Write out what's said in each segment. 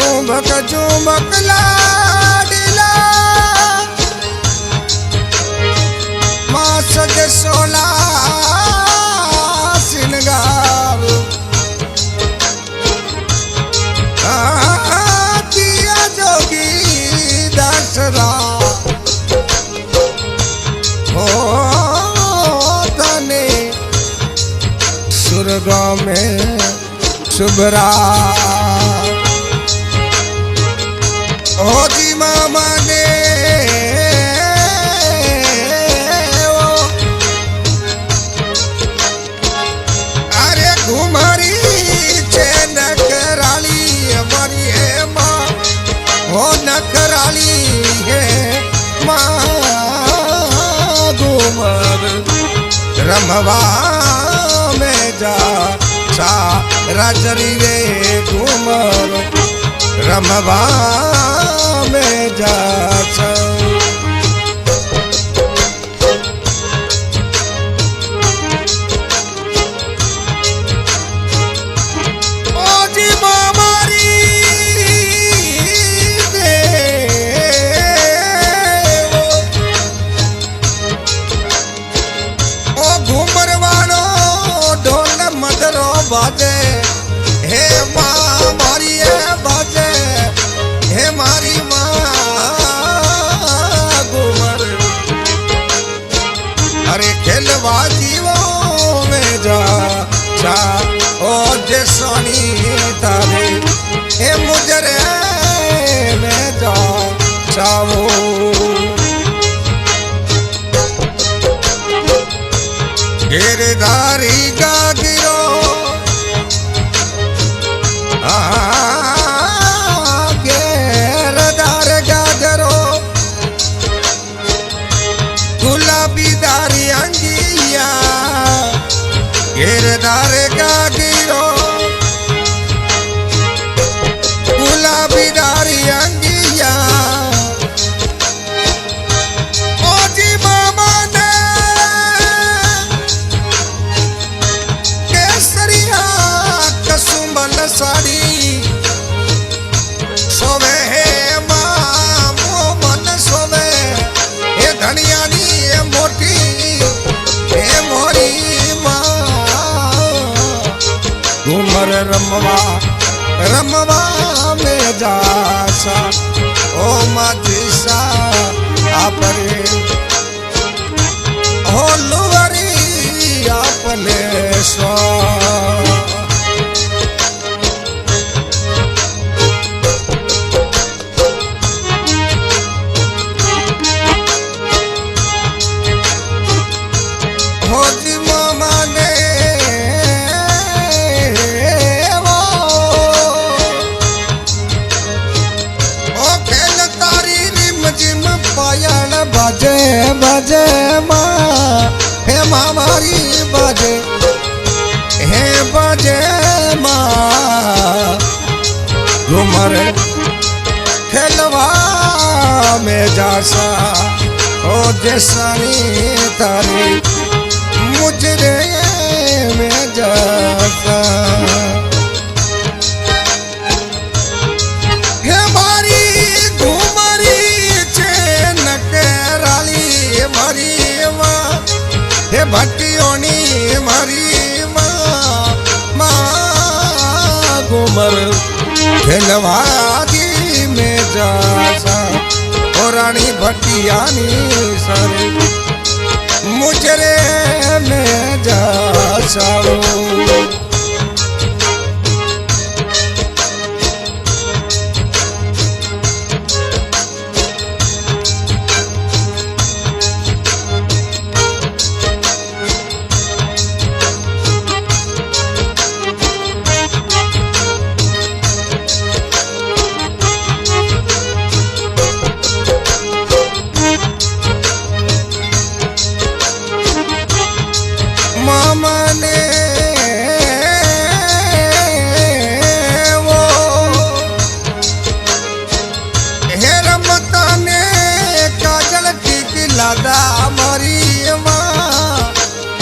चुंबक चुंबक लाडीला मां सज सोला सिंगार दिया जोगी दसरा हो तने स्वर्ग में शुभरा ओ जी मामा ने अरे घुमारी छे नकराली हमारी है माँ हो नकराली है माँ घुमर रमवा में जा सा राजरी रे घुमर रमवा में जा बाजे हे माँ मारी है बाजे हे मारी माँ घूमर अरे खेलवा जीवों में जा ओ जे सोनी तारे हे मुजरे में जा चावो गिरधारी का गिरो घेरदार गाजरो गुलाबी दारी अंगिया घेरदार गागिरो गुलाबी दारी अंगिया ओ जी मामा ने केसरिया कसुंबल साड़ी सोवे हे मां मोमन सोवे हे धनियानी हे मोटी हे मोरी मां घूमर रमवा रमवा में जासा ओ माजीसा आपरे हो लुवरी आपने सो बाजे बाजे माँ हे माँ मारी बाजे हे बाजे माँ घुमर खेलवा में जासा ओ जैसानी तारी मुझरे में जासा हे भट्टियोनी मारी माँ घूमर खेलवादी में जासा और रानी भट्टियानी सर मुझरे में जासा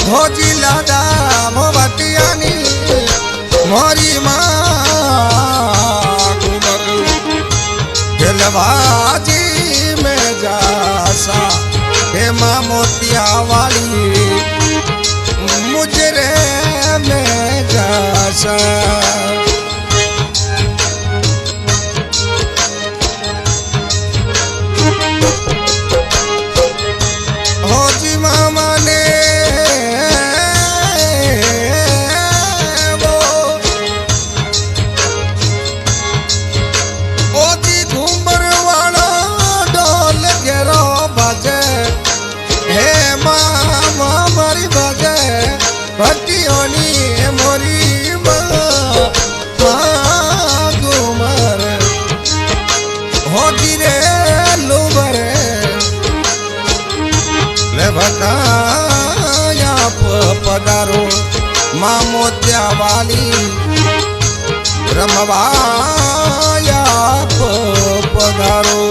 भोजी लादा मोबतियानी मोरी माँ घुमर लेवाजी में जासा हे माँ मोतिया वाली मुजरे में जासा हो जी मामा ने भट्टियोनी मोरी घूमर हो गिरे लुबर ले भटाया पधारो माँ मोतिया वाली रमवाया पधारो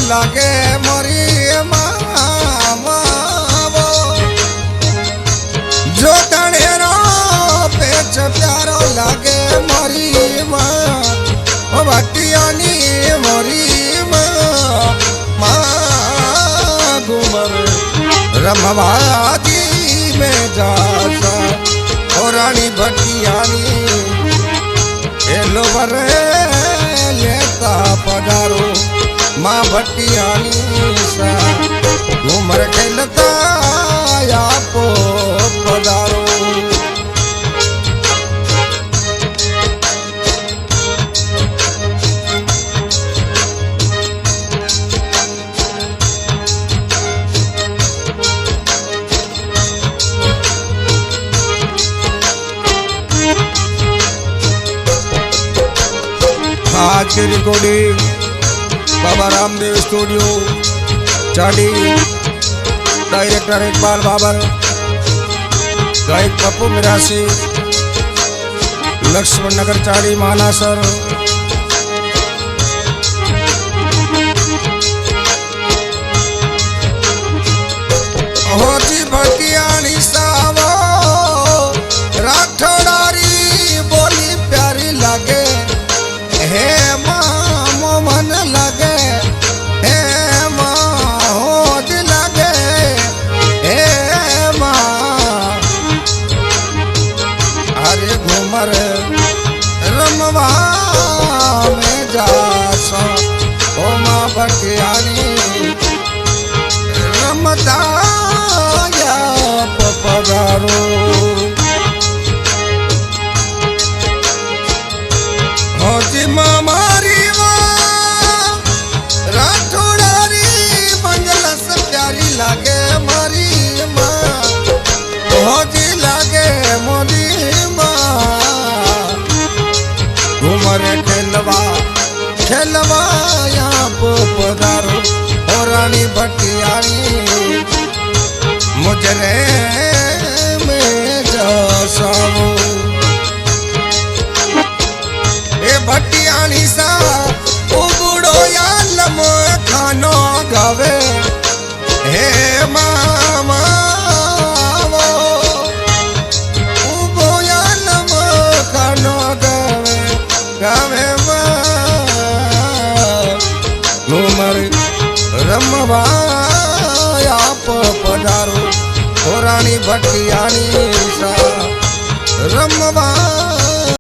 लागे मोरी मामा जो तणेरो पेच प्यारो लागे मोरी माँ भट्टियानी मोरी माँ घूमर रमवादी में जासा और रानी भट्टियानी एलो बर लेता पधारो माँ भट्टियानी सा घूमर खेलता आप पधारो आज की recording Baba Ramdev studio चाडी director Iqbal Babar गायक पप्पू मिरासी लक्ष्मण नगर चाडी मानासर होती भटियानी सावो राठौड़ारी बोली प्यारी लगे हे माँ मन लगे हे माँ होज लगे हे माँ हरे घूमर रमवा में जासा ओ माँ भटियानी रमता या पधारो होती मामारी राठौड़ारी मंगल से प्यारी लागे मारी माँ होती लागे मोदी माँ घूमरे खेलवा यहाँ पधारो और रानी भट्टियानी मुजरे में जासाओ भट्टियानी सा उबड़ो या लमो खानो गावे हे मामा उबो या लमो खानो गावे गावे घूमर रमवा आप पधारो रानी भट्टियानी सा रमवा